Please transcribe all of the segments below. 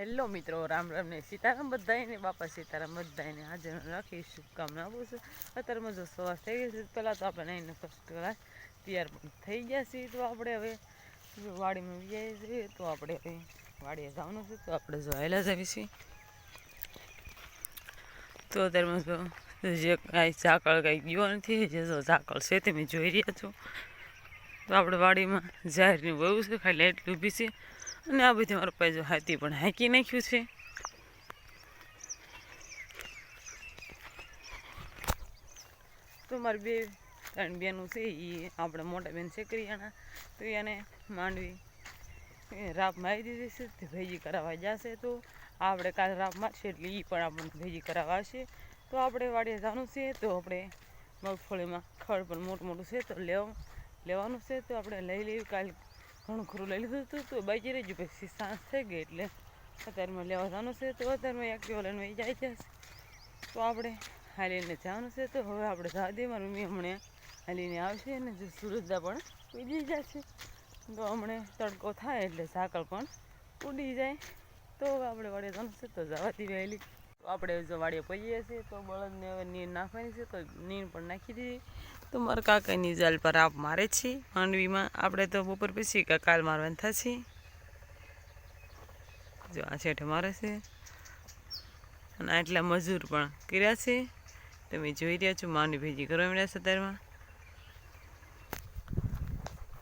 Hello મિત્રો, રામ રામ ને સીતારામ બધાને, બાપા સીતારામ બધાને હાજર રાખી શુભકામના આપું છું. અત્યારમાં જો સવાર થઈ ગઈ છે, પહેલાં તો આપણે એને ફર્સ્ટ ક્લાસ તૈયાર પણ થઈ ગયા છીએ. તો આપણે હવે વાડીમાં જઈએ છીએ, તો આપણે હવે વાડીએ જવાનું છે, તો આપણે જો આવેલા જ આવી છીએ. તો અત્યારમાં જો જે કાંઈ ઝાકળ કાંઈ ગયો નથી, જે જો ઝાકળ છે તે મેં જોઈ રહ્યા છો. તો આપણે વાડીમાં જાહેરની વહુ છે, ખાલી એટલી ઊભી છે. અને આ બધી મારા પાસે જો હાથી પણ હાંકી નાખ્યું છે. તો મારી બે ત્રણ બેનું છે, એ આપણે મોટા બેન છે કરિયાણા, તો એને માંડવી રાપ મારી દીધી છે, તે ભેજી કરાવવા જશે. તો આપણે કાલે રાપ મારશે એટલે એ પણ આપણને ભેજી કરાવવા આવશે. તો આપણે વાડીએ જવાનું છે, તો આપણે મગફળીમાં ખડ પણ મોટું મોટું છે, તો લેવાનું છે. તો આપણે લઈ લેવી, કાલે ઘણું ખરું લઈ લીધું હતું, તો બાકી રહી ગયું. પછી સાંજ થઈ ગઈ એટલે અત્યારમાં લેવા જવાનું છે. તો અત્યારમાં એક્ટિવા લઈને જાય છે, તો આપણે હાલીને જવાનું છે. તો હવે આપણે જવા દઈએ, મારી મમ્મી હમણાં હાલીને આવશે અને જો સુરજદા પણ ઉડી જશે. તો હમણાં તડકો થાય એટલે ઝાકળ પણ ઉડી જાય. તો હવે આપણે વાડીએ જવાનું છે, તો જવાથી વહેલી તો આપણે જો વાડીએ પડીએ છીએ, તો બળદને હવે નીર નાખવાની છે, તો નીર પણ નાખી દીધી. તો મારા કાકાની જાલ પર આપ મારે છે માંડવીમાં. આપણે તો બપોર પછી કાલ મારવાનું થશે. જો આ છેઠે મારે છે અને આટલા મજૂર પણ કર્યા છે. તમે જોઈ રહ્યા છો, માંડવી ભેજી કરવા મળ્યા છે અત્યારમાં.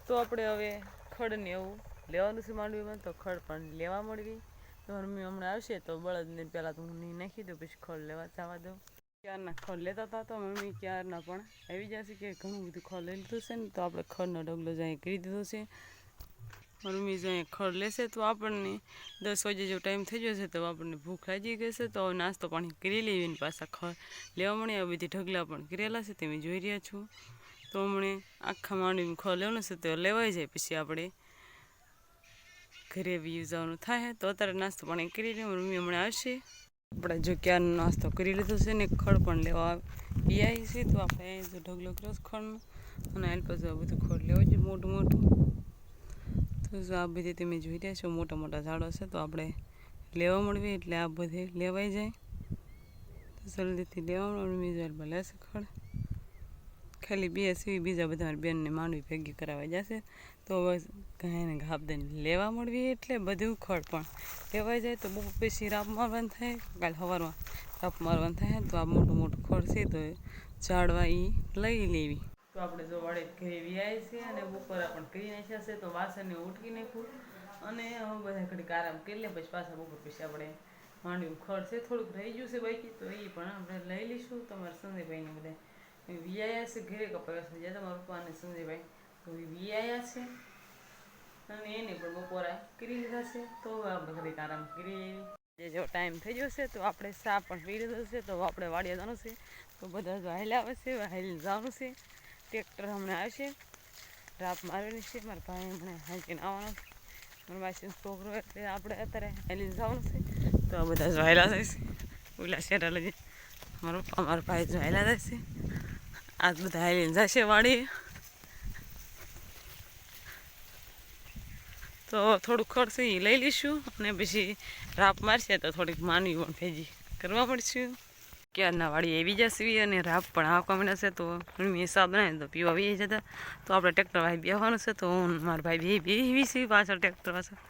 તો આપણે હવે ખડને એવું લેવાનું છે માંડવીમાં, તો ખડ પણ લેવા મળવી. તો મમ્મી હમણાં આવશે, તો બળદને પહેલાં તો હું નહીં નાખી દઉં, પછી ખડ લેવા જવા દઉં. ક્યારના ખડ લેતા હતા, તો મમ્મી ક્યારના પણ આવી જશે કે ઘણું બધું ખડ લઈ લીધું છે ને. તો આપણે ખડનો ઢગલો જ અહીં કરી દીધો છે. મમ્મી જો અહીં ખડ લેશે, તો આપણને 10 વાગે જો ટાઈમ થઈ જશે, તો આપણને ભૂખ લાગી ગઈ છે. તો નાસ્તો પાણી કરી લેવી ને પાછા ખડ લેવા મળે. આ બધી ઢગલા પણ કરેલા છે, તમે જોઈ રહ્યા છો. તો હમણે આખા માંડવીમાં ખડ લેવાનું છે, તો લેવાઈ જાય પછી આપણે ઘરે બી જવાનું થાય. તો અત્યારે નાસ્તો પાણી કરી લે, મમ્મી હમણાં આવશે. આપણે જો ક્યારનો નાસ્તો કરી લીધો છે ને ખડ પણ લેવા પીઆઈ છે. તો આપણે જો ઢગલો કર્યો ખડનો, અને એલ પછી બધું ખડ લેવા જોઈએ મોટું મોટું. તો જો આ બધી તમે જોઈ રહ્યા છો, મોટા મોટા ઝાડો છે, તો આપણે લેવા મળવી એટલે આ બધે લેવાઈ જાય. તો જલ્દીથી લેવા મળવી જાય ભલે છે ખડ. ખાલી બે સીવી, બીજા બધા મારી બેનને માંડવી ભેગી કરાવવા જશે. તો બસ ગાયને ઘાપ દઈને લેવા મળવી એટલે બધું ખડ પણ લેવાઈ જાય. તો બહુ પછી રાપ મારવાનું થાય, કાલે સવારમાં રાપ મારવાનું થાય. તો આ મોટું મોટું ખડ છે, તો ઝાડવા એ લઈ લેવી. તો આપણે જો વાડે ઘરે વ્યાય છે અને બપોરા પણ કરી નાખ્યા છે. તો વાસણને ઉટકી નાખ્યું અને હવે બધા ઘડીક આરામ કરી લે, પછી પાછા બપોર પછી આપણે માંડવી ખડ છે થોડુંક રહી ગયું છે બાકી, તો એ પણ આપણે લઈ લઈશું. તમારા સંજયભાઈને બધા વિયાયા છે ઘરે કપાવ્યા છે, જ્યાં તમારા પપ્પા અને સંજયભાઈ તો એ વિયાયા છે અને એને પણ બપોરા કરી લીધા છે. તો હવે આપણે ઘડીક આરામ કરી લેવી. જો ટાઈમ થઈ ગયો છે, તો આપણે ચા પણ પી લીધો છે. તો આપણે વાડીએ જવાનું છે, તો બધા જો હાલ્યા આવે છે, હાલીને જવાનું છે. ટ્રેક્ટર હમણાં આવશે, રાપ મારવાની છે. મારા ભાઈ હમણાં હાંકીને આવવાનો છે, મારા માસીનો છોકરો, એટલે આપણે અત્યારે હાલીને જવાનું છે. તો આ બધા જો હાલ્યા જાય છે, ઓલા શેરા લઈ મારા ભાઈ જો હાલ્યા જાય છે. આ બધા હાલીને જશે વાડીએ. તો થોડુંક ખડ છે એ લઈ લઈશું, અને પછી રાપ મારશે તો થોડીક માંડવી પણ ભેજી કરવા પડશું. ક્યારના વાડી આવી જશે અને રાપ પણ આવવા માંડ્યા છે. તો મમ્મી હિસાબ બનાવી તો પીવા વી જતા. તો આપણે ટ્રેક્ટર ભાઈ બેસવાનું છે, તો હું મારા ભાઈ બેવી છે પાછળ ટ્રેક્ટર પાછળ.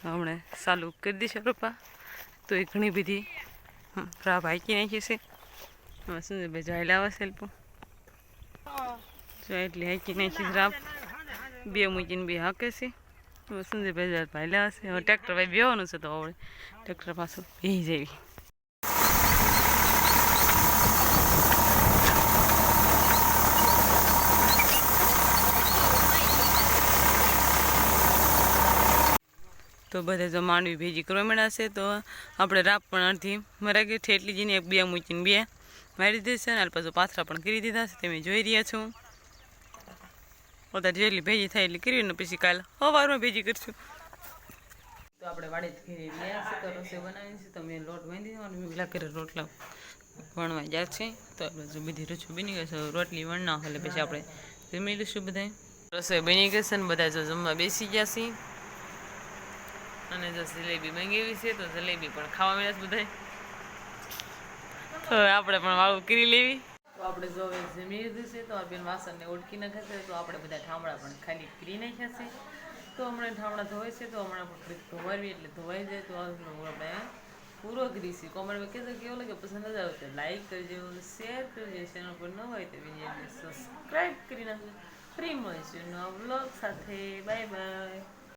હમણાં ચાલુ કરી દઈશું પપ્પા. તો એ ઘણી બધી રાપ હાંકી નાખી છે. સંજયભાઈ જાયલા આવે સેલ્પો જો એટલી હાંકી નાખી રાપ, બે મૂકીને બે હાકે છે. સંજયભાઈ ભાઈ લાવે છે. હવે ટ્રેક્ટર ભાઈ બેવાનું છે, તો હવે ટ્રેક્ટર પાછું બેસી જેવી. તો બધા જો માંડવી ભેજી કરવા માંડ્યા છે. તો આપણે રાપ પણ અડધી મરા ગઈ છે, એટલી જઈને એક બે મૂકીને બે મારી દીધી છે. અને પાછું પાથરા પણ કરી દીધા છે, તમે જોઈ રહ્યા છો. વધારે જેટલી ભેજી થાય એટલી કરી ને પછી કાલે સવારમાં ભેજી કરીશું. તો આપણે વાડી ઘેરી ગયા છે, તો રસોઈ બનાવી છે. તો મેં લોટ બાંધી દેવાનો, મેં પેલા ઘરે રોટલા વણવા જાય છે. તો આપણે બધી રસોઈ બની ગઈ છે, રોટલી વણ ના એટલે પછી આપણે જમી લઈશું. બધા રસોઈ બની ગઈ છે ને બધા જો જમવા બેસી ગયા છે. અને જો જલેબી મંગાવી છે તો જલેબી પણ ખાવા મળ્યા છે બધાય. તો આપણે પણ વાળું કરી લેવી. તો આપણે જો હવે જમી લીધું છે તો આ બેન વાસણને ઓળખી નાખ્યા છે તો આપણે બધા ઠામડા પણ ખાલી કરી નાખ્યા છે. તો હમણાં ઠામડા ધોવાય છે તો હમણાં પણ ધોવાવી એટલે ધોવાઈ જાય તો આપણે પૂરો કરીશું. કોમેન્ટમાં કહેજો કેવો લાગે, પસંદ જ આવે તો લાઈક કરજો, શેર કરજો, ચેનલ પર ન હોય તો વિડીયોને સબસ્ક્રાઈબ કરી નાખજો. ફ્રી મળીશું નવા વ્લોગ સાથે. Bye bye.